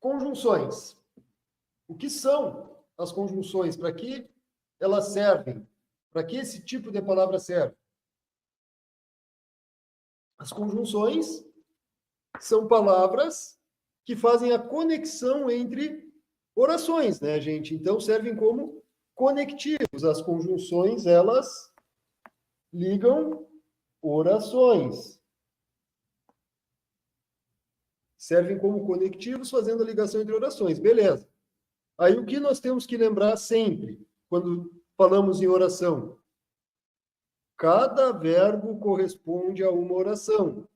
Conjunções. O que são as conjunções? Para que elas servem? Para que esse tipo de palavra serve? As conjunções são palavras que fazem a conexão entre orações, né, gente? Então, servem como conectivos. As conjunções, elas ligam orações. Servem como conectivos, fazendo a ligação entre orações. Beleza. Aí, o que nós temos que lembrar sempre, quando falamos em oração? Cada verbo corresponde a uma oração.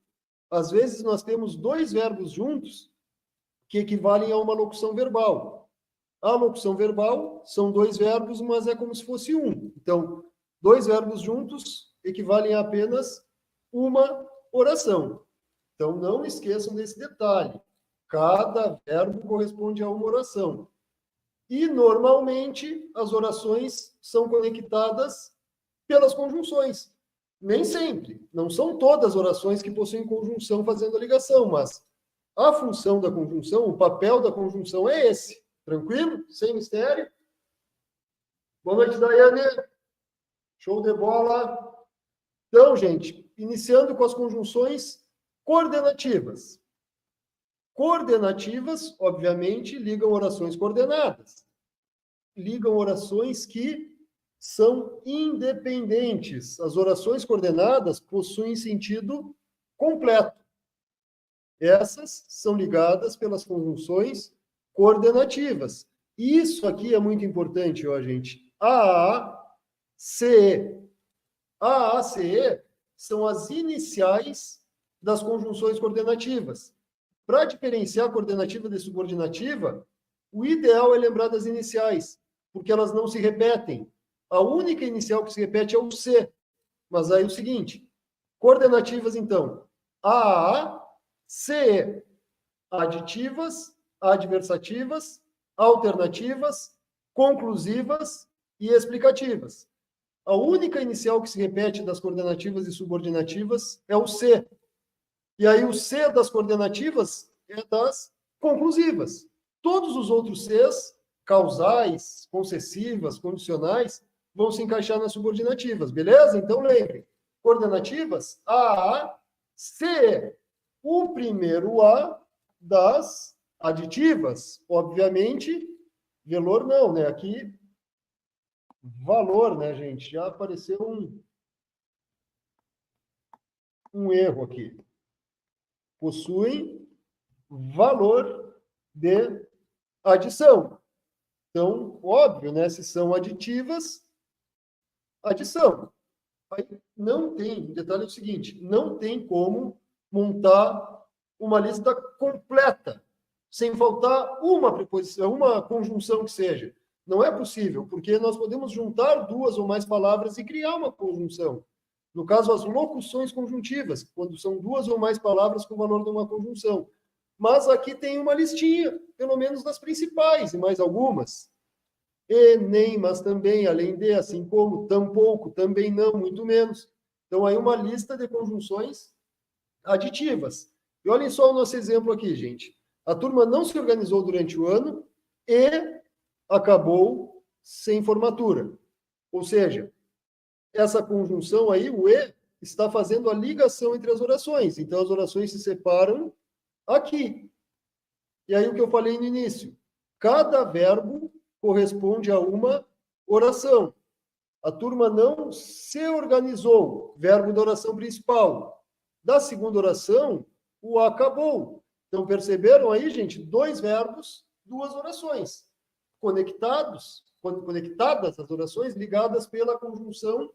Às vezes, nós temos dois verbos juntos que equivalem a uma locução verbal. A locução verbal são dois verbos, mas é como se fosse um. Então, dois verbos juntos equivalem a apenas uma oração. Então, não esqueçam desse detalhe. Cada verbo corresponde a uma oração. E, normalmente, as orações são conectadas pelas conjunções. Nem sempre. Não são todas as orações que possuem conjunção fazendo a ligação, mas a função da conjunção, o papel da conjunção é esse. Tranquilo? Sem mistério? Boa noite, Daiane. Show de bola. Então, gente, iniciando com as conjunções coordenativas. Coordenativas, obviamente, ligam orações coordenadas. Ligam orações que são independentes. As orações coordenadas possuem sentido completo. Essas são ligadas pelas conjunções coordenativas. Isso aqui é muito importante, ó, gente. AACE. AACE são as iniciais das conjunções coordenativas. Para diferenciar coordenativa de subordinativa, o ideal é lembrar das iniciais, porque elas não se repetem. A única inicial que se repete é o C. Mas aí é o seguinte, coordenativas, então, AACE, aditivas, adversativas, alternativas, conclusivas e explicativas. A única inicial que se repete das coordenativas e subordinativas é o C. E aí o C das coordenativas é das conclusivas. Todos os outros Cs, causais, concessivas, condicionais, vão se encaixar nas subordinativas, beleza? Então lembrem, coordenativas, A, C. O primeiro A das aditivas, obviamente, valor não, né? Aqui, valor, né, gente? Já apareceu um erro aqui. Possuem valor de adição. Então, óbvio, né? Se são aditivas, adição. Aí não tem, o detalhe é o seguinte, não tem como montar uma lista completa, sem faltar uma preposição, uma conjunção que seja. Não é possível, porque nós podemos juntar duas ou mais palavras e criar uma conjunção. No caso, as locuções conjuntivas, quando são duas ou mais palavras com o valor de uma conjunção. Mas aqui tem uma listinha, pelo menos das principais, e mais algumas. E, nem, mas também, além de, assim como, tampouco, também não, muito menos. Então, aí uma lista de conjunções aditivas. E olhem só o nosso exemplo aqui, gente. A turma não se organizou durante o ano e acabou sem formatura. Ou seja, essa conjunção aí, o E, está fazendo a ligação entre as orações. Então, as orações se separam aqui. E aí, o que eu falei no início. Cada verbo corresponde a uma oração. A turma não se organizou. Verbo da oração principal. Da segunda oração, o acabou. Então, perceberam aí, gente? Dois verbos, duas orações. Conectadas as orações, ligadas pela conjunção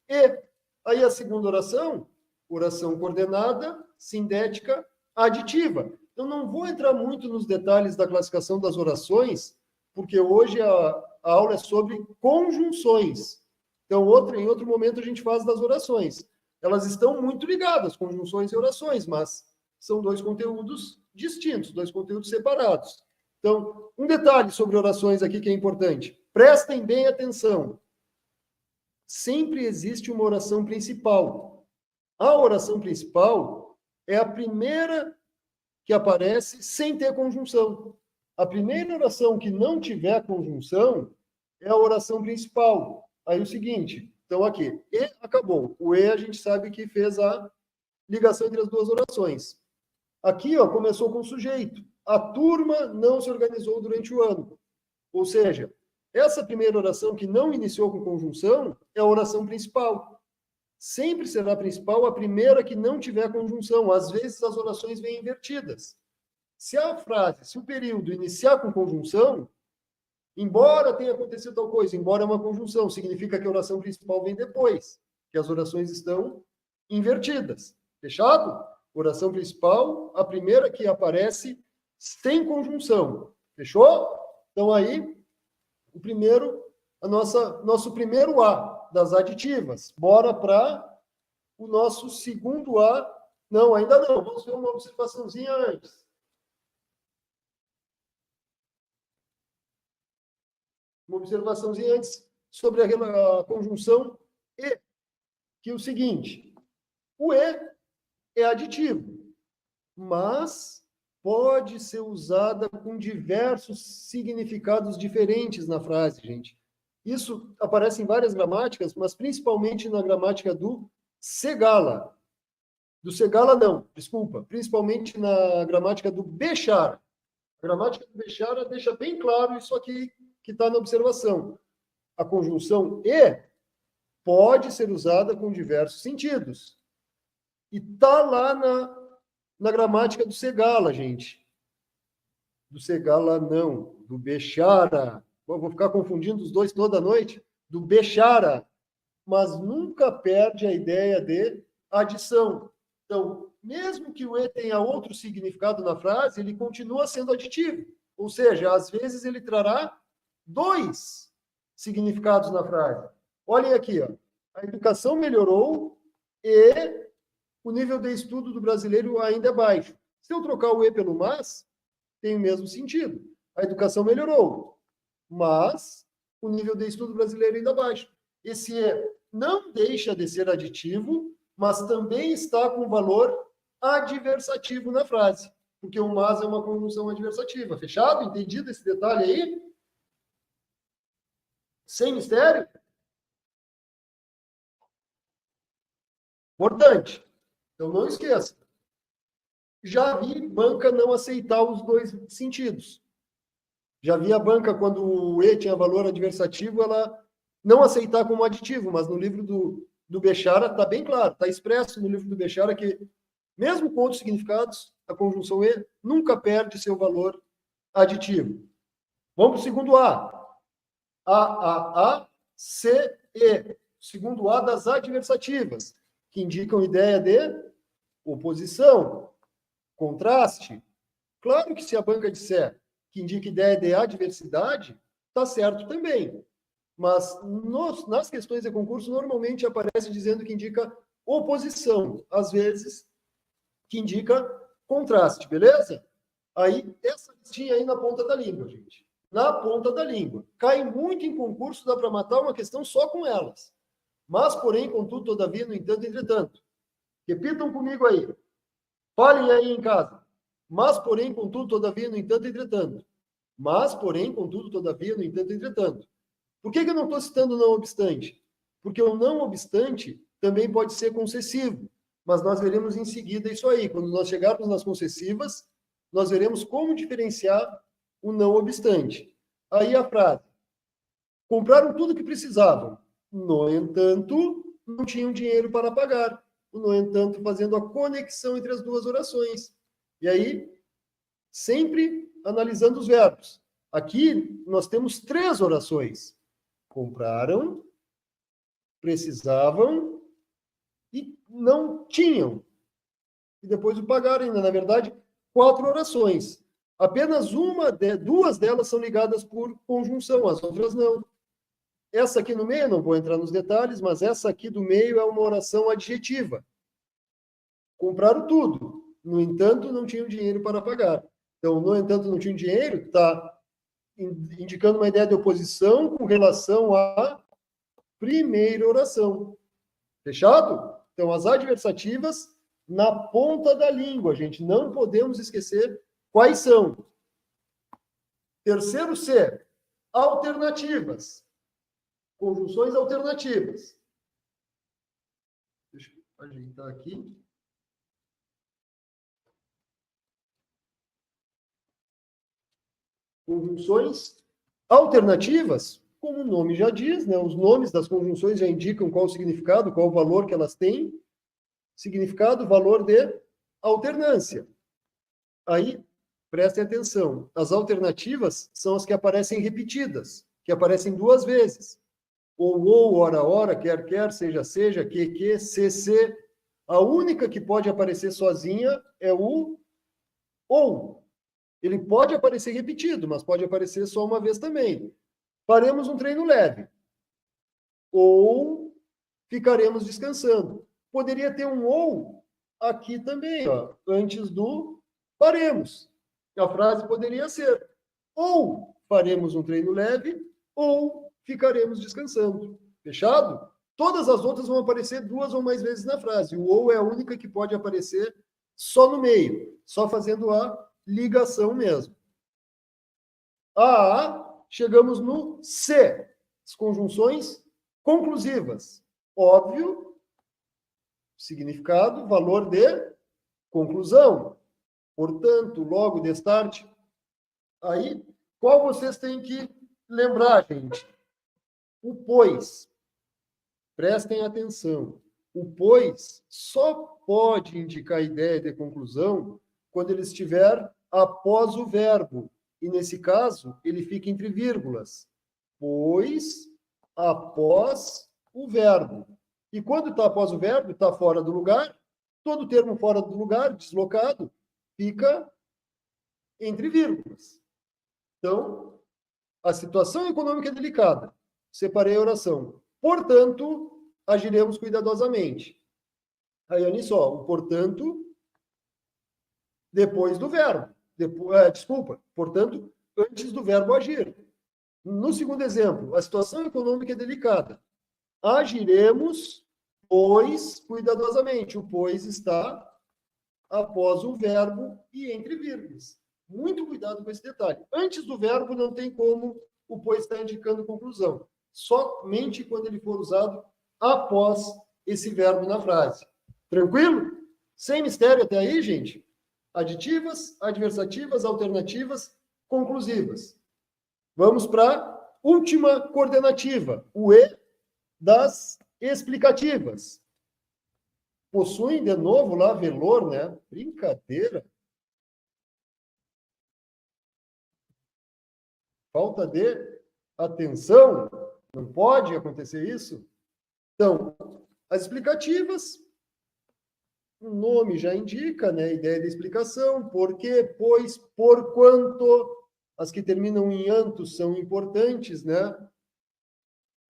E. Aí a segunda oração, oração coordenada, sindética, aditiva. Eu não vou entrar muito nos detalhes da classificação das orações, porque hoje a aula é sobre conjunções. Então, em outro momento, a gente faz das orações. Elas estão muito ligadas, conjunções e orações, mas são dois conteúdos distintos, dois conteúdos separados. Então, um detalhe sobre orações aqui que é importante. Prestem bem atenção. Sempre existe uma oração principal. A oração principal é a primeira que aparece sem ter conjunção. A primeira oração que não tiver conjunção é a oração principal. Aí o seguinte, então aqui, e acabou. O e a gente sabe que fez a ligação entre as duas orações. Aqui, ó, começou com o sujeito. A turma não se organizou durante o ano. Ou seja, essa primeira oração que não iniciou com conjunção é a oração principal. Sempre será a principal a primeira que não tiver conjunção. Às vezes as orações vêm invertidas. Se a frase, se o período iniciar com conjunção, embora tenha acontecido tal coisa, embora é uma conjunção, significa que a oração principal vem depois, que as orações estão invertidas. Fechado? Oração principal, a primeira que aparece sem conjunção. Fechou? Então aí, o primeiro, nosso primeiro A das aditivas. Bora para o nosso segundo A. Não, ainda não. Vamos ver uma observaçãozinha antes. Uma observaçãozinha antes sobre a conjunção e, que é o seguinte, o e é aditivo, mas pode ser usada com diversos significados diferentes na frase, gente. Isso aparece em várias gramáticas, mas principalmente na gramática do Segala. Do Segala, não, desculpa. Principalmente na gramática do Bechara. A gramática do Bechara deixa bem claro isso aqui que está na observação. A conjunção e pode ser usada com diversos sentidos. E está lá na gramática do Segala, gente. Do Segala, não. Do Bechara. Vou ficar confundindo os dois toda noite. Do Bechara. Mas nunca perde a ideia de adição. Então, mesmo que o e tenha outro significado na frase, ele continua sendo aditivo. Ou seja, às vezes ele trará dois significados na frase. Olhem aqui, ó. A educação melhorou e o nível de estudo do brasileiro ainda é baixo. Se eu trocar o e pelo mas, tem o mesmo sentido. A educação melhorou, mas o nível de estudo brasileiro ainda é baixo. Esse e não deixa de ser aditivo, mas também está com valor adversativo na frase, porque o mas é uma conjunção adversativa. Fechado? Entendido esse detalhe aí? Sem mistério? Importante. Então, não esqueça. Já vi banca não aceitar os dois sentidos. Já vi a banca, quando o e tinha valor adversativo, ela não aceitar como aditivo, mas no livro do Bechara está bem claro, está expresso no livro do Bechara que, mesmo com outros significados, a conjunção e nunca perde seu valor aditivo. Vamos para o segundo A. A, C, E. Segundo A das adversativas, que indicam ideia de oposição, contraste. Claro que se a banca disser que indica ideia de adversidade, está certo também. Mas nas questões de concurso, normalmente aparece dizendo que indica oposição, às vezes que indica contraste, beleza? Aí, essa listinha aí na ponta da língua, gente. Na ponta da língua. Cai muito em concurso, dá para matar uma questão só com elas. Mas, porém, contudo, todavia, no entanto, entretanto. Repitam comigo aí. Falem aí em casa. Mas, porém, contudo, todavia, no entanto, entretanto. Mas, porém, contudo, todavia, no entanto, entretanto. Por que eu não estou citando não obstante? Porque o não obstante também pode ser concessivo. Mas nós veremos em seguida isso aí. Quando nós chegarmos nas concessivas, nós veremos como diferenciar o não obstante. Aí a frase. Compraram tudo que precisavam. No entanto, não tinham dinheiro para pagar. No entanto, fazendo a conexão entre as duas orações. E aí, sempre analisando os verbos. Aqui, nós temos 3 orações. Compraram, precisavam e não tinham. E depois o pagaram ainda. Na verdade, 4 orações. Apenas duas delas são ligadas por conjunção, as outras não. Essa aqui no meio, não vou entrar nos detalhes, mas essa aqui do meio é uma oração adjetiva. Compraram tudo. No entanto, não tinham dinheiro para pagar. Então, no entanto, não tinham dinheiro, está indicando uma ideia de oposição com relação à primeira oração. Fechado? Então, as adversativas na ponta da língua, gente. Não podemos esquecer quais são. Terceiro C, alternativas. Conjunções alternativas. Deixa eu ajeitar aqui. Conjunções alternativas, como o nome já diz, né? Os nomes das conjunções já indicam qual o significado, qual o valor que elas têm. Significado, valor de alternância. Aí, prestem atenção. As alternativas são as que aparecem repetidas, que aparecem duas vezes. Ou, ora, quer, seja, que, se. A única que pode aparecer sozinha é o ou. Ele pode aparecer repetido, mas pode aparecer só uma vez também. Faremos um treino leve. Ou ficaremos descansando. Poderia ter um ou aqui também, ó, antes do faremos. A frase poderia ser: ou faremos um treino leve, ou ficaremos descansando. Fechado? Todas as outras vão aparecer duas ou mais vezes na frase. O ou é a única que pode aparecer só no meio, só fazendo a ligação mesmo. Chegamos no C, as conjunções conclusivas. Óbvio, significado, valor de conclusão. Portanto, logo, destarte. Aí, qual vocês têm que lembrar, gente? O pois. Prestem atenção. O pois só pode indicar a ideia de conclusão quando ele estiver após o verbo. E, nesse caso, ele fica entre vírgulas. Pois, após o verbo. E quando está após o verbo, está fora do lugar, todo termo fora do lugar, deslocado, fica entre vírgulas. Então, a situação econômica é delicada. Separei a oração. Portanto, agiremos cuidadosamente. Aí, olha só, o portanto, depois do verbo. Portanto, antes do verbo agir. No segundo exemplo, a situação econômica é delicada. Agiremos, pois, cuidadosamente. O pois está após o verbo e entre vírgulas. Muito cuidado com esse detalhe. Antes do verbo não tem como o pois estar indicando conclusão. Somente quando ele for usado após esse verbo na frase. Tranquilo? Sem mistério até aí, gente? Aditivas, adversativas, alternativas, conclusivas. Vamos para a última coordenativa, o E das explicativas. Possuem, de novo, lá, velor, né? Brincadeira. Falta de atenção. Não pode acontecer isso. Então, as explicativas, o nome já indica, né? A ideia da explicação. Por quê? Pois, porquanto. As que terminam em antos são importantes, né?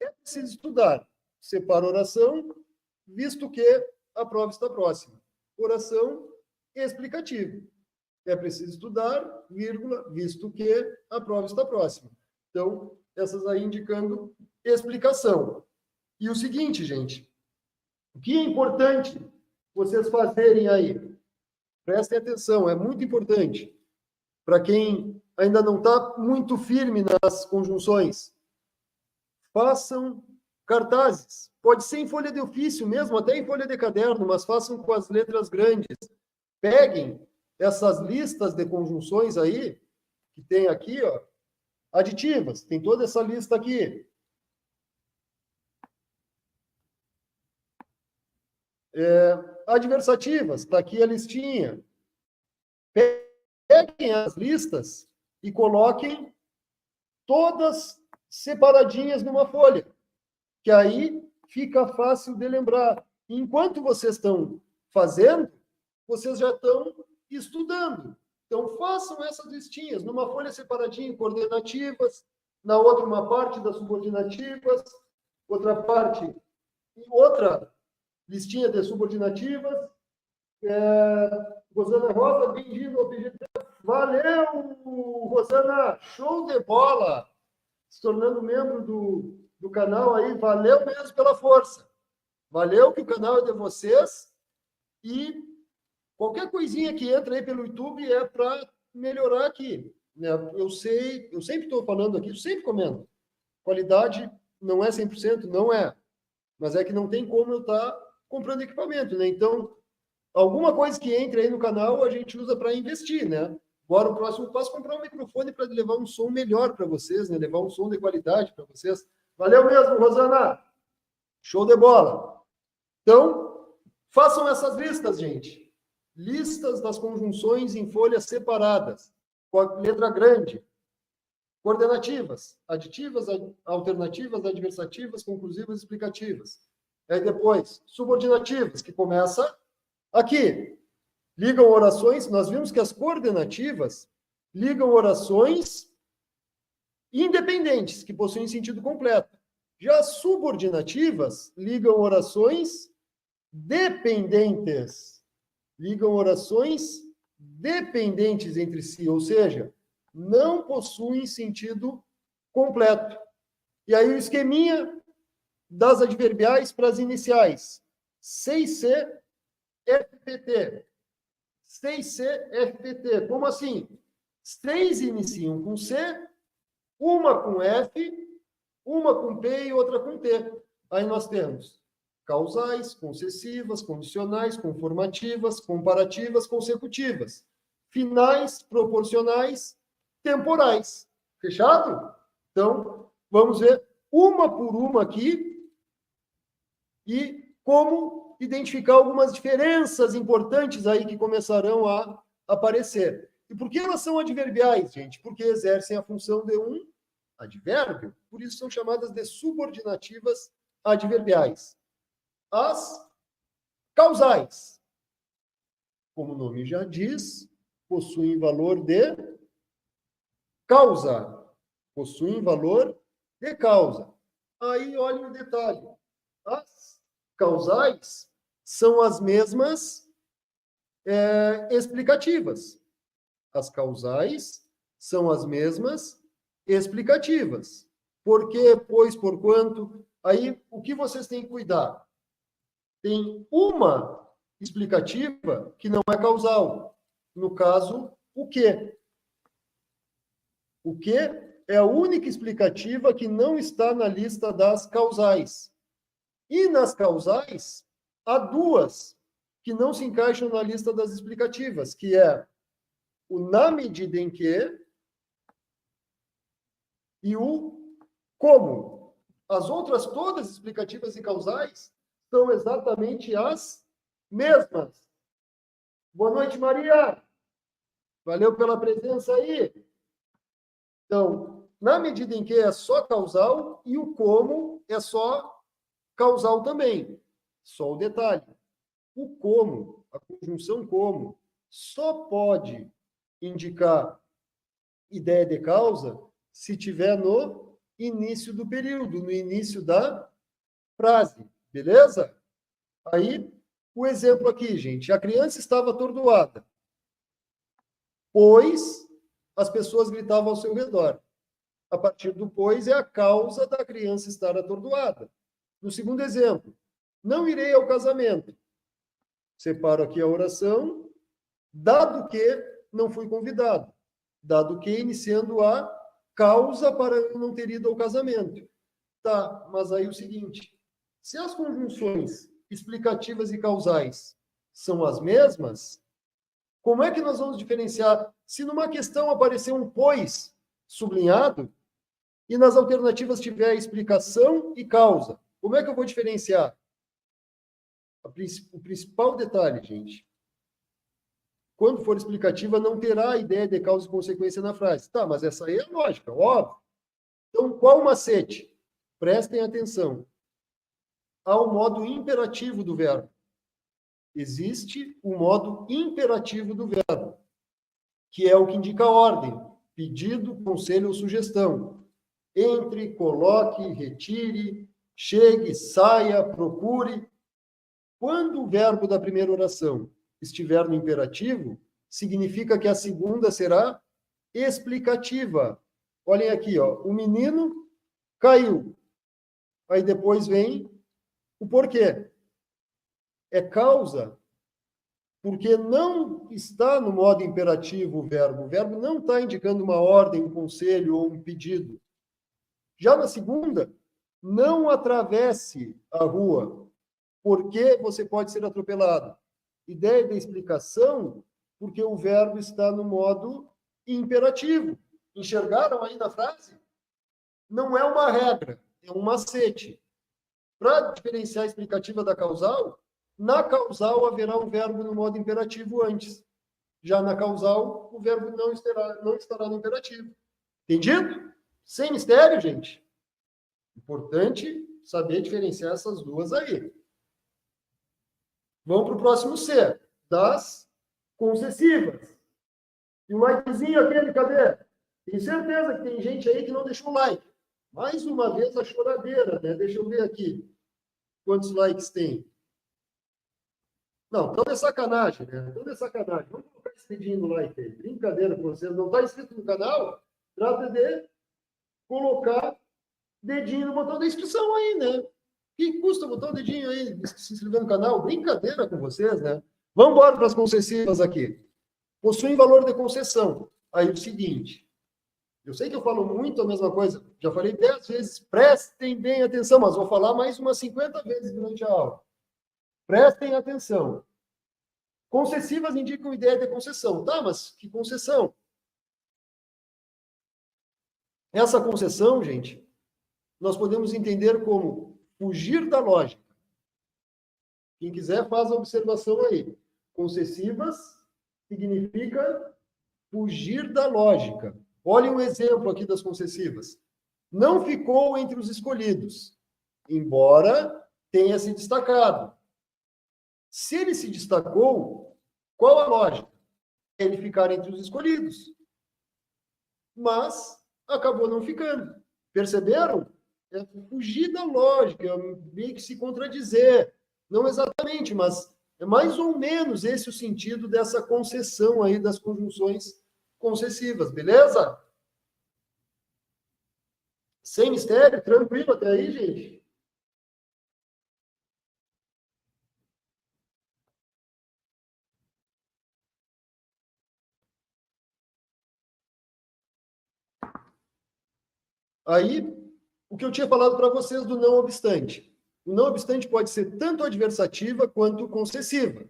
É preciso estudar. Separa oração, visto que a prova está próxima. Oração explicativa. É preciso estudar, vírgula, visto que a prova está próxima. Então, essas aí indicando explicação. E o seguinte, gente, o que é importante vocês fazerem aí? Prestem atenção, é muito importante. Para quem ainda não está muito firme nas conjunções, façam cartazes. Pode ser em folha de ofício mesmo, até em folha de caderno, mas façam com as letras grandes. Peguem essas listas de conjunções aí, que tem aqui, ó, aditivas. Tem toda essa lista aqui. Adversativas, está aqui a listinha. Peguem as listas e coloquem todas separadinhas numa folha, que aí fica fácil de lembrar. Enquanto vocês estão fazendo, vocês já estão estudando. Então, façam essas listinhas, numa folha separadinha, coordenativas, na outra uma parte das subordinativas, outra parte, outra listinha de subordinativas. Rosana Rosa, bem-vindo ao PGT. Valeu, Rosana! Show de bola! Se tornando membro do canal aí, valeu mesmo pela força. Valeu que o canal é de vocês e qualquer coisinha que entra aí pelo YouTube é para melhorar aqui. né? Eu sei, eu sempre estou falando aqui, eu sempre comento. Qualidade não é 100%, não é. Mas é que não tem como eu estar comprando equipamento, né? Então, alguma coisa que entre aí no canal, a gente usa para investir, né? Agora, o próximo passo é comprar um microfone para levar um som melhor para vocês, né? Levar um som de qualidade para vocês. Valeu mesmo, Rosana! Show de bola! Então, façam essas listas, gente. Listas das conjunções em folhas separadas, com a letra grande. Coordenativas, aditivas, alternativas, adversativas, conclusivas, explicativas. Aí depois, subordinativas, que começa aqui. Ligam orações, nós vimos que as coordenativas ligam orações independentes, que possuem sentido completo. Já as subordinativas ligam orações dependentes. Ligam orações dependentes entre si, ou seja, não possuem sentido completo. E aí o esqueminha das adverbiais para as iniciais. C, FPT. C, FPT. Como assim? 6 iniciam com C, uma com F, uma com P e outra com T. Aí nós temos causais, concessivas, condicionais, conformativas, comparativas, consecutivas. Finais, proporcionais, temporais. Fechado? Então, vamos ver uma por uma aqui e como identificar algumas diferenças importantes aí que começarão a aparecer. E por que elas são adverbiais, gente? Porque exercem a função de um advérbio, por isso são chamadas de subordinativas adverbiais. As causais, como o nome já diz, possuem valor de causa. Possuem valor de causa. Aí, olha o detalhe. As causais são as mesmas explicativas. As causais são as mesmas explicativas. Por quê? Pois, porquanto. Aí, o que vocês têm que cuidar? Tem uma explicativa que não é causal. No caso, o quê? O quê é a única explicativa que não está na lista das causais. E nas causais, há duas que não se encaixam na lista das explicativas, que é o na medida em que e o como. As outras todas explicativas e causais são exatamente as mesmas. Boa noite, Maria. Valeu pela presença aí. Então, na medida em que é só causal e o como é só causal também. Só o detalhe. O como, a conjunção como, só pode indicar ideia de causa se tiver no início do período, no início da frase. Beleza? Aí, o exemplo aqui, gente. A criança estava atordoada, pois as pessoas gritavam ao seu redor. A partir do pois é a causa da criança estar atordoada. No segundo exemplo, não irei ao casamento. Separo aqui a oração, dado que não fui convidado. Dado que iniciando a causa para eu não ter ido ao casamento. Tá, mas aí o seguinte, se as conjunções explicativas e causais são as mesmas, como é que nós vamos diferenciar? Se numa questão aparecer um pois sublinhado e nas alternativas tiver explicação e causa, como é que eu vou diferenciar? O principal detalhe, gente, quando for explicativa, não terá a ideia de causa e consequência na frase. Tá, mas essa aí é lógica, óbvio. Então, qual o macete? Prestem atenção. Há o modo imperativo do verbo. Existe o modo imperativo do verbo, que é o que indica a ordem, pedido, conselho ou sugestão. Entre, coloque, retire, chegue, saia, procure. Quando o verbo da primeira oração estiver no imperativo, significa que a segunda será explicativa. Olhem aqui, ó, o menino caiu. Aí depois vem o porquê. É causa porque não está no modo imperativo o verbo não está indicando uma ordem, um conselho ou um pedido. Já na segunda, não atravesse a rua, porque você pode ser atropelado. Ideia da explicação, porque o verbo está no modo imperativo. Enxergaram aí na frase? Não é uma regra, é um macete. Para diferenciar a explicativa da causal, na causal haverá um verbo no modo imperativo antes. Já na causal, o verbo não estará no imperativo. Entendido? Sem mistério, gente. Importante saber diferenciar essas duas aí. Vamos para o próximo C, das concessivas. E o likezinho aquele, cadê? Tenho certeza que tem gente aí que não deixou o like. Mais uma vez a choradeira, né? Deixa eu ver aqui. Quantos likes tem? Não, então é sacanagem, né? Então é sacanagem. Vamos colocar esse dedinho no like aí. Brincadeira com vocês. Não está inscrito no canal? Trata de colocar dedinho no botão da inscrição aí, né? Que custa botar o dedinho aí, se inscrever no canal? Brincadeira com vocês, né? Vamos embora para as concessivas aqui. Possuem valor de concessão. Aí o seguinte, eu sei que eu falo muito a mesma coisa, já falei 10 vezes, prestem bem atenção, mas vou falar mais umas 50 vezes durante a aula. Prestem atenção. Concessivas indicam ideia de concessão. Tá, mas que concessão? Essa concessão, gente, nós podemos entender como fugir da lógica. Quem quiser faz a observação aí. Concessivas significa fugir da lógica. Olha um exemplo aqui das concessivas. Não ficou entre os escolhidos, embora tenha se destacado. Se ele se destacou, qual a lógica? Ele ficar entre os escolhidos. Mas acabou não ficando. Perceberam? É fugir da lógica, é meio que se contradizer. Não exatamente, mas é mais ou menos esse o sentido dessa concessão aí das conjunções concessivas, beleza? Sem mistério, tranquilo até aí, gente? Aí, o que eu tinha falado para vocês do não obstante. O não obstante pode ser tanto adversativa quanto concessiva.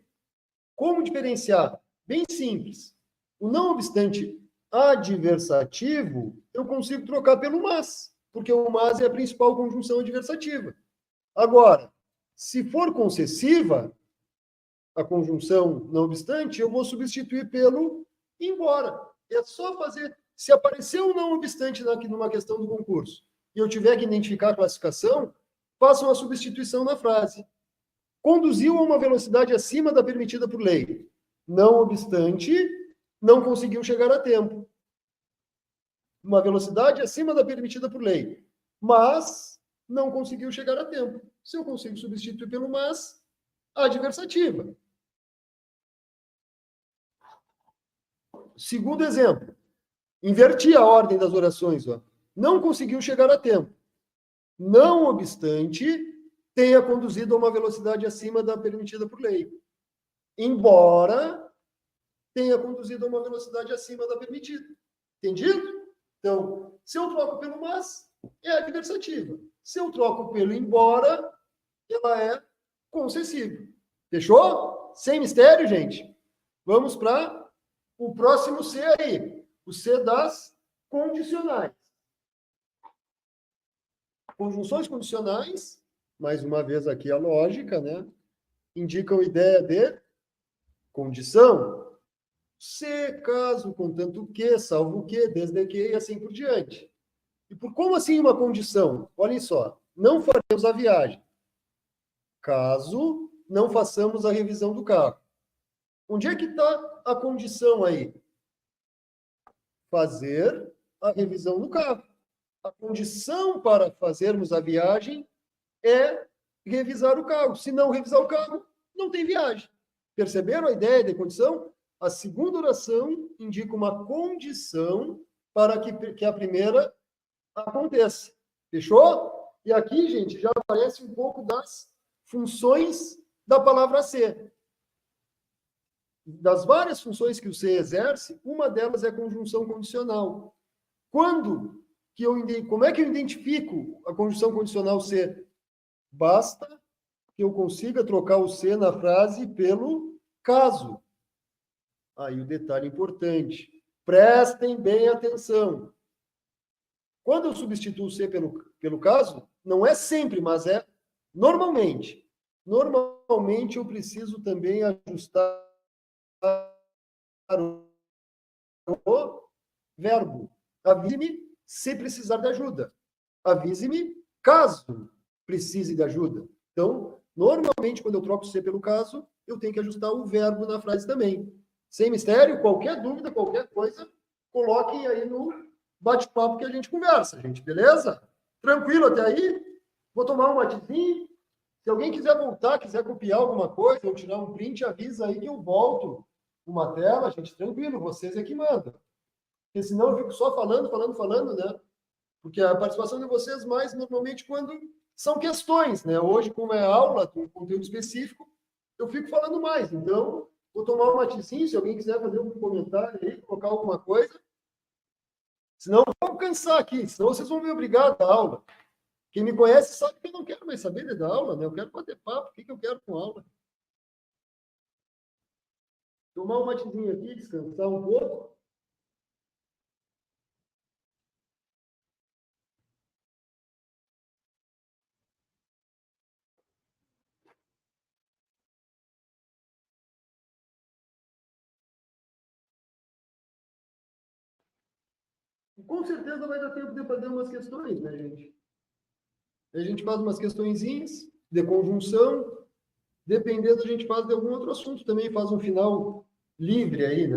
Como diferenciar? Bem simples. O não obstante adversativo, eu consigo trocar pelo mas, porque o mas é a principal conjunção adversativa. Agora, se for concessiva, a conjunção não obstante, eu vou substituir pelo embora. É só fazer. Se aparecer um não obstante numa questão do concurso e eu tiver que identificar a classificação, faça uma substituição na frase. Conduziu a uma velocidade acima da permitida por lei. Não obstante, não conseguiu chegar a tempo. Uma velocidade acima da permitida por lei. Mas não conseguiu chegar a tempo. Se eu consigo substituir pelo mas, adversativa. Segundo exemplo. Inverti a ordem das orações. Ó. Não conseguiu chegar a tempo. Não obstante, tenha conduzido a uma velocidade acima da permitida por lei. Embora tenha conduzido a uma velocidade acima da permitida. Entendido? Então, se eu troco pelo mas, é adversativa. Se eu troco pelo embora, ela é concessiva. Fechou? Sem mistério, gente? Vamos para o próximo C aí. O C das condicionais. Conjunções condicionais, mais uma vez aqui a lógica, né? Indicam ideia de condição. Se, caso, contanto que, salvo que, desde que, e assim por diante. E por como assim uma condição? Olhem só, não faremos a viagem, caso não façamos a revisão do carro. Onde é que está a condição aí? Fazer a revisão do carro. A condição para fazermos a viagem é revisar o carro. Se não revisar o carro, não tem viagem. Perceberam a ideia de condição? A segunda oração indica uma condição para que a primeira aconteça. Fechou? E aqui, gente, já aparece um pouco das funções da palavra ser. das várias funções que o C exerce, uma delas é a conjunção condicional. Como é que eu identifico a conjunção condicional C? Basta que eu consiga trocar o C na frase pelo caso. Aí o detalhe importante. Prestem bem atenção. Quando eu substituo o C pelo caso, não é sempre, mas é normalmente. Normalmente eu preciso também ajustar o verbo. Avise-me se precisar de ajuda. Avise-me caso precise de ajuda. Então, normalmente, quando eu troco o C pelo caso, eu tenho que ajustar o verbo na frase também. Sem mistério, qualquer dúvida, qualquer coisa, coloquem aí no bate-papo que a gente conversa, gente. Beleza? Tranquilo até aí? Vou tomar um matezinho. Se alguém quiser voltar, quiser copiar alguma coisa ou tirar um print, avisa aí que eu volto uma tela, gente. Tranquilo, vocês é que mandam. Porque senão eu fico só falando, né? Porque a participação de vocês mais normalmente quando são questões, né? Hoje, como é aula, com conteúdo específico, eu fico falando mais. Então, vou tomar um matezinho, se alguém quiser fazer algum comentário aí, colocar alguma coisa. Senão eu vou cansar aqui, senão vocês vão me obrigar a dar aula. Quem me conhece sabe que eu não quero mais saber de dar aula, né? Eu quero bater papo. O que eu quero com aula? Tomar um matezinho aqui, descansar um pouco. E com certeza vai dar tempo de fazer umas questões, né, gente? A gente faz umas questõezinhas de conjunção. Dependendo, a gente faz de algum outro assunto também, faz um final livre aí, né?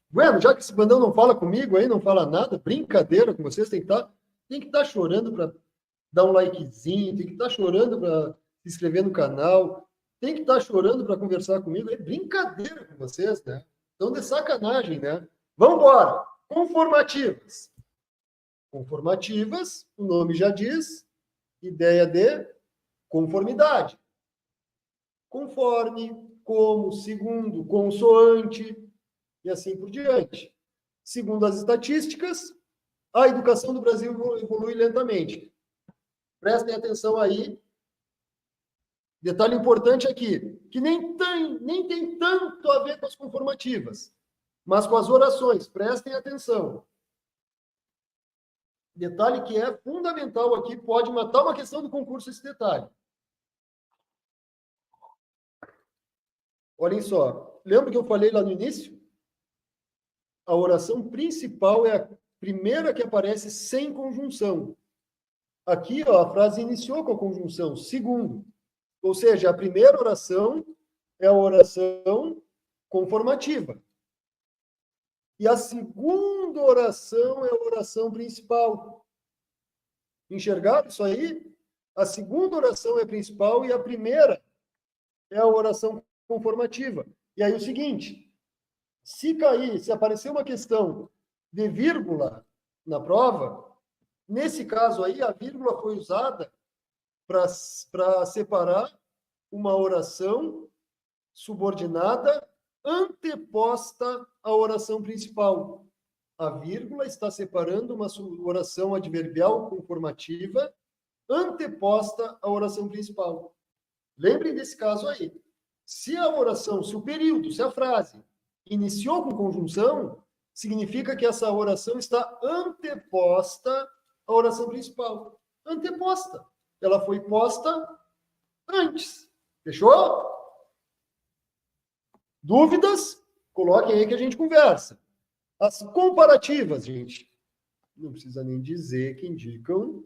Bueno, já que esse bandão não fala comigo aí, não fala nada, brincadeira com vocês, tem que estar chorando para dar um likezinho, tem que estar chorando para se inscrever no canal, tem que estar chorando para conversar comigo, é brincadeira com vocês, né? Então, de sacanagem, né? Vamos embora. Conformativas. Conformativas, o nome já diz, ideia de conformidade. Conforme, como, segundo, consoante, e assim por diante. Segundo as estatísticas, a educação do Brasil evolui lentamente. Prestem atenção aí. Detalhe importante aqui, que nem tem tanto a ver com as conformativas, mas com as orações. Prestem atenção. Detalhe que é fundamental aqui, pode matar uma questão do concurso esse detalhe. Olhem só, lembra que eu falei lá no início? A oração principal é a primeira que aparece sem conjunção. Aqui, ó, a frase iniciou com a conjunção, segundo. Ou seja, a primeira oração é a oração conformativa. E a segunda oração é a oração principal. Enxergaram isso aí? A segunda oração é a principal e a primeira é a oração conformativa. E aí o seguinte, se aparecer uma questão de vírgula na prova, nesse caso aí, a vírgula foi usada para separar uma oração subordinada anteposta à oração principal. A vírgula está separando uma oração adverbial conformativa anteposta à oração principal. Lembrem desse caso aí. Se o período, se a frase iniciou com conjunção, significa que essa oração está anteposta à oração principal. Anteposta. Ela foi posta antes. Fechou? Dúvidas? Coloquem aí que a gente conversa. As comparativas, gente. Não precisa nem dizer que indicam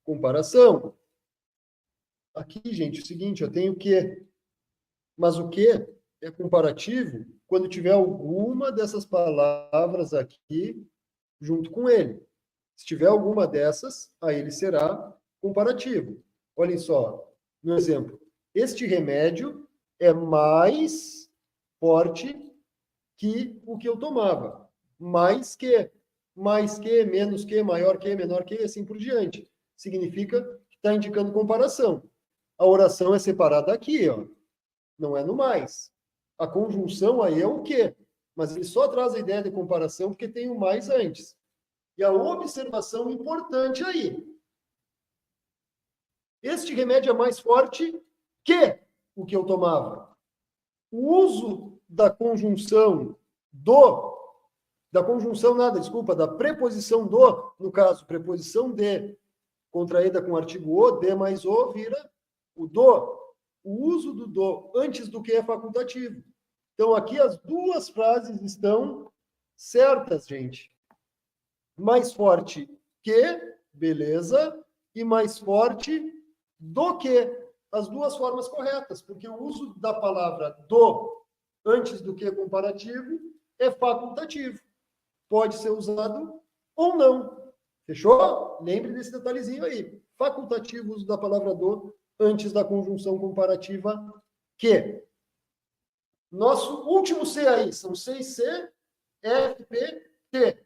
comparação. Aqui, gente, é o seguinte, eu tenho o quê? Mas o quê é comparativo quando tiver alguma dessas palavras aqui junto com ele. Se tiver alguma dessas, aí ele será comparativo. Olhem só, no exemplo. Este remédio é mais forte que o que eu tomava. Mais que, menos que, maior que, menor que, assim por diante. Significa que está indicando comparação. a oração é separada aqui, ó. Não é no mais. A conjunção aí é o quê? Mas ele só traz a ideia de comparação porque tem o mais antes. E a observação importante aí. Este remédio é mais forte que o que eu tomava. O uso da conjunção da preposição do, no caso, preposição de, contraída com o artigo o, de mais o, vira o do. O uso do do antes do que é facultativo. Então, aqui as duas frases estão certas, gente. Mais forte que, beleza, e mais forte do que, as duas formas corretas, porque o uso da palavra do antes do que comparativo é facultativo. Pode ser usado ou não. Fechou? Lembre desse detalhezinho aí. Facultativo, uso da palavra do antes da conjunção comparativa que. Nosso último C aí, são 6C, F, P, T.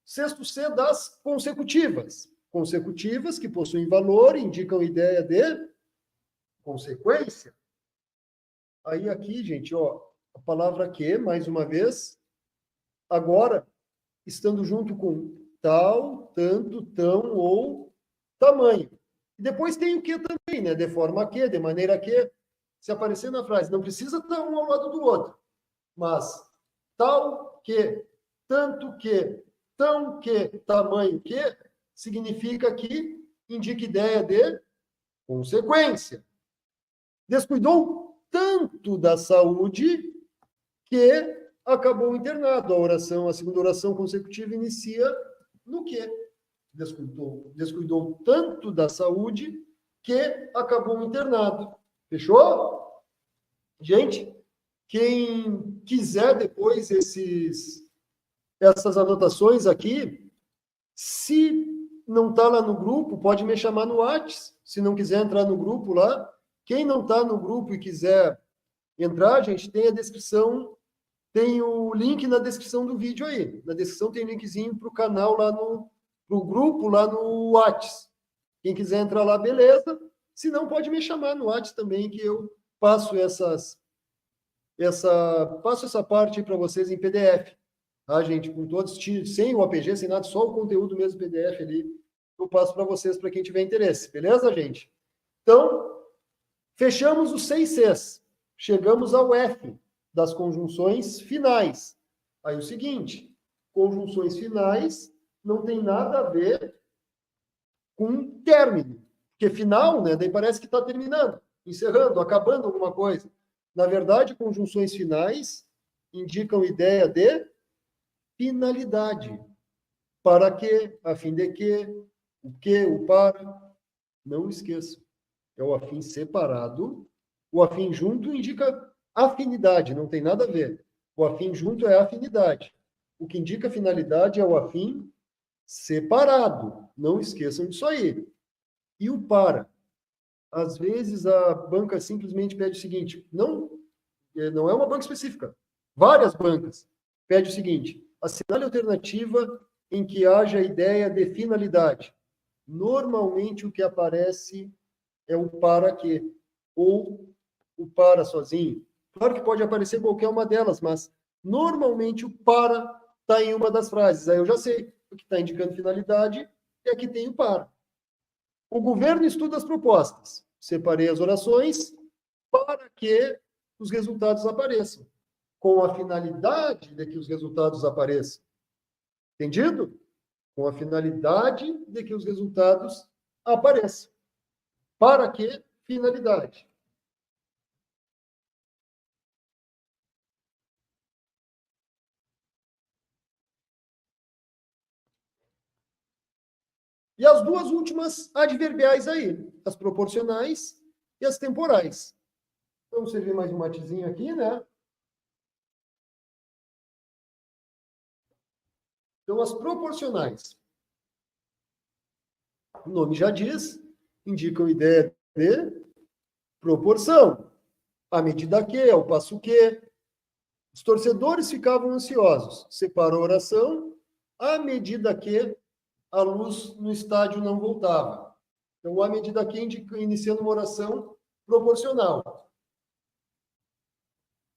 Sexto C das consecutivas. Consecutivas que possuem valor, indicam ideia de consequência. Aí aqui, gente, ó, a palavra que, mais uma vez, agora, estando junto com tal, tanto, tão ou tamanho. E depois tem o que também, né? De forma que, de maneira que, se aparecer na frase, não precisa estar um ao lado do outro, mas tal que, tanto que, tão que, tamanho que, significa que indica ideia de consequência. Descuidou tanto da saúde que acabou internado. A segunda oração consecutiva inicia no que? Descuidou tanto da saúde que acabou internado. Fechou? Gente, quem quiser depois essas anotações aqui, se não está lá no grupo, pode me chamar no WhatsApp. Se não quiser entrar no grupo lá, quem não está no grupo e quiser entrar, gente, tem a descrição, tem o link na descrição do vídeo aí. Na descrição tem linkzinho para o canal lá pro grupo lá no WhatsApp. Quem quiser entrar lá, beleza. Se não, pode me chamar no WhatsApp também, que eu passo essa parte para vocês em PDF. Tá, gente? Com todos, sem o APG, sem nada, só o conteúdo mesmo PDF ali, eu passo para vocês, para quem tiver interesse. Beleza, gente? Então, fechamos os 6 Cs. Chegamos ao F, das conjunções finais. Aí o seguinte, conjunções finais não tem nada a ver com término. Porque final, né? Daí parece que está terminando, encerrando, acabando alguma coisa. Na verdade, conjunções finais indicam ideia de finalidade. Para que, a fim de que, o para. Não esqueça. É o afim separado. O afim junto indica afinidade, não tem nada a ver. O afim junto é afinidade. O que indica finalidade é o afim separado. Não esqueçam disso aí. E o para. Às vezes a banca simplesmente pede o seguinte, não é uma banca específica, várias bancas pede o seguinte, assinale a alternativa em que haja ideia de finalidade. Normalmente o que aparece é o para que, ou o para sozinho. Claro que pode aparecer qualquer uma delas, mas normalmente o para está em uma das frases. Aí eu já sei, o que está indicando finalidade é que tem o para. O governo estuda as propostas. Separei as orações para que os resultados apareçam, com a finalidade de que os resultados apareçam. Entendido? Com a finalidade de que os resultados apareçam. Para que finalidade? E as duas últimas adverbiais aí, as proporcionais e as temporais. Vamos servir mais um matezinho aqui, né? Então, as proporcionais. O nome já diz, indicam ideia de proporção. À medida que, ao passo que. Os torcedores ficavam ansiosos. Separou a oração, à medida que a luz no estádio não voltava. Então, à medida que, iniciando uma oração proporcional.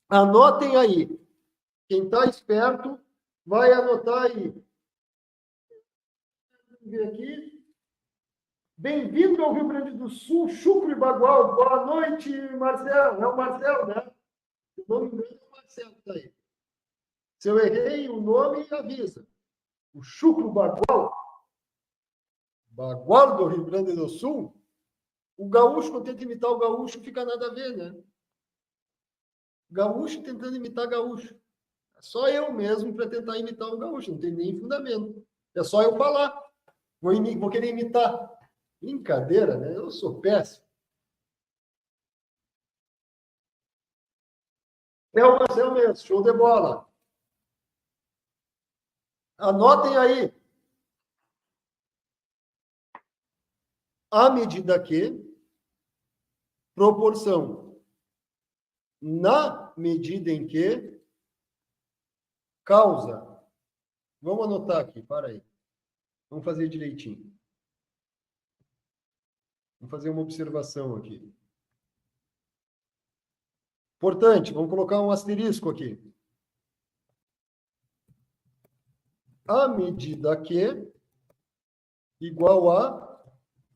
Anotem aí. Quem está esperto vai anotar aí. Vamos ver aqui. Bem-vindo ao Rio Grande do Sul, Chucro e Bagual. Boa noite, Marcelo. É o Marcelo, né? O nome dele é o Marcelo, está aí. Se eu errei o nome, avisa. O Chucro Bagual. Bagual do Rio Grande do Sul. O gaúcho, quando tenta imitar o gaúcho, fica nada a ver, né? Gaúcho tentando imitar gaúcho. É só eu mesmo para tentar imitar o gaúcho, não tem nem fundamento. É só eu falar. Vou querer imitar. Brincadeira, né? Eu sou péssimo. É o Marcelo mesmo, show de bola. Anotem aí. À medida que, proporção. Na medida em que, causa. Vamos anotar aqui, para aí. Vamos fazer direitinho. Vamos fazer uma observação aqui. Importante, vamos colocar um asterisco aqui. À medida que, igual a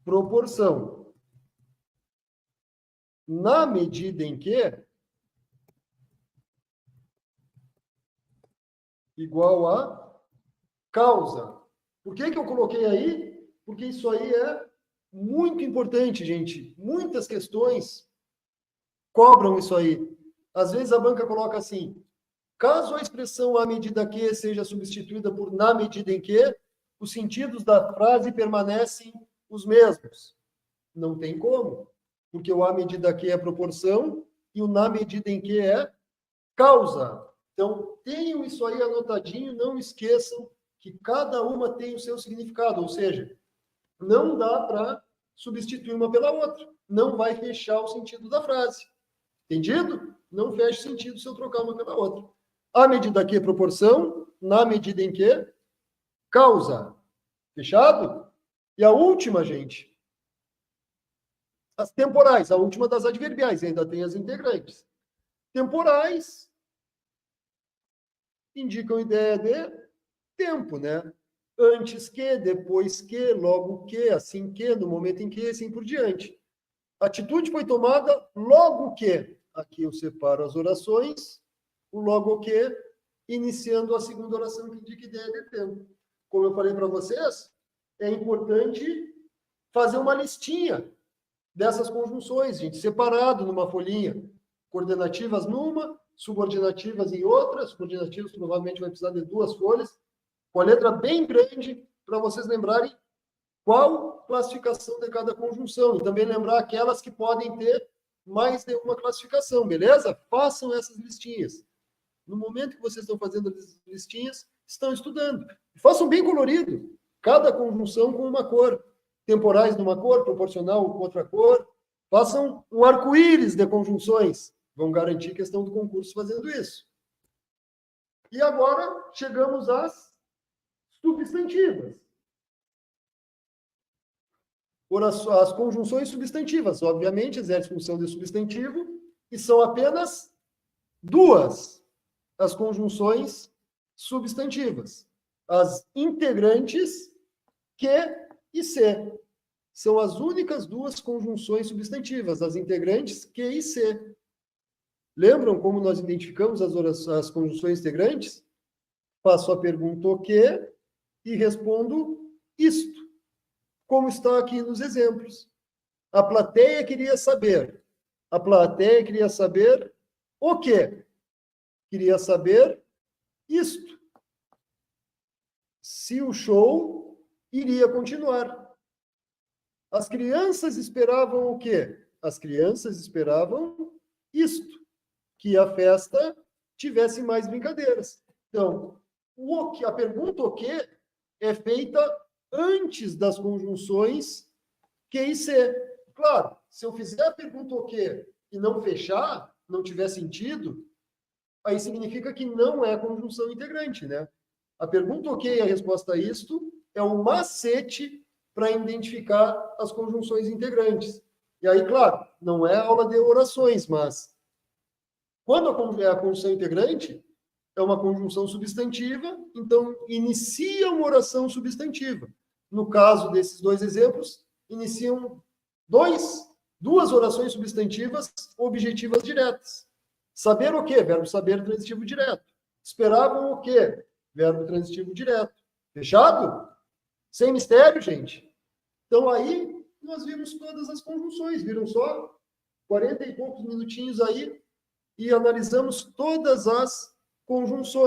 proporção. Na medida em que, igual a causa. Por que eu coloquei aí? Porque isso aí é muito importante, gente. Muitas questões cobram isso aí. Às vezes a banca coloca assim: caso a expressão à medida que seja substituída por na medida em que, os sentidos da frase permanecem os mesmos. Não tem como, porque o à medida que é proporção e o na medida em que é causa. Então, tenham isso aí anotadinho, não esqueçam que cada uma tem o seu significado, ou seja, não dá para substituir uma pela outra. Não vai fechar o sentido da frase. Entendido? Não fecha sentido se eu trocar uma pela outra. À medida que proporção, na medida em que causa. Fechado? E a última, gente, as temporais, a última das adverbiais, ainda tem as integrantes. Temporais indicam ideia de tempo, né? Antes que, depois que, logo que, assim que, no momento em que, assim por diante. A atitude foi tomada logo que. Aqui eu separo as orações, o logo que, iniciando a segunda oração que indica ideia de tempo. Como eu falei para vocês, é importante fazer uma listinha dessas conjunções, gente, separado numa folhinha. Coordenativas numa, subordinativas em outra. Subordinativas provavelmente vai precisar de 2 folhas, com a letra bem grande, para vocês lembrarem qual classificação de cada conjunção. E também lembrar aquelas que podem ter mais de uma classificação, beleza? Façam essas listinhas. No momento que vocês estão fazendo as listinhas, estão estudando. Façam bem colorido. Cada conjunção com uma cor. Temporais numa cor, proporcional com outra cor. Façam um arco-íris de conjunções. Vão garantir questão do concurso fazendo isso. E agora chegamos às substantivas. As conjunções substantivas, obviamente, exercem função de substantivo e são apenas 2 as conjunções substantivas. As integrantes que e se. São as únicas 2 conjunções substantivas, as integrantes que e se. Lembram como nós identificamos as conjunções integrantes? Faço a pergunta o que e respondo isto, como está aqui nos exemplos. A plateia queria saber. A plateia queria saber o quê? Queria saber isto. Se o show iria continuar. As crianças esperavam o quê? As crianças esperavam isto, que a festa tivesse mais brincadeiras. Então, a pergunta o quê é feita antes das conjunções que e se. Claro, se eu fizer a pergunta o quê e não fechar, não tiver sentido, aí significa que não é conjunção integrante, né? A pergunta o quê e a resposta a isto é um macete para identificar as conjunções integrantes. E aí, claro, não é aula de orações, mas quando é a conjunção integrante, é uma conjunção substantiva, então inicia uma oração substantiva. No caso desses dois exemplos, iniciam duas orações substantivas objetivas diretas. Saber o quê? Verbo saber transitivo direto. Esperavam o quê? Verbo transitivo direto. Fechado? Sem mistério, gente. Então aí nós vimos todas as conjunções, viram só? 40 e poucos minutinhos aí e analisamos todas as conjunções.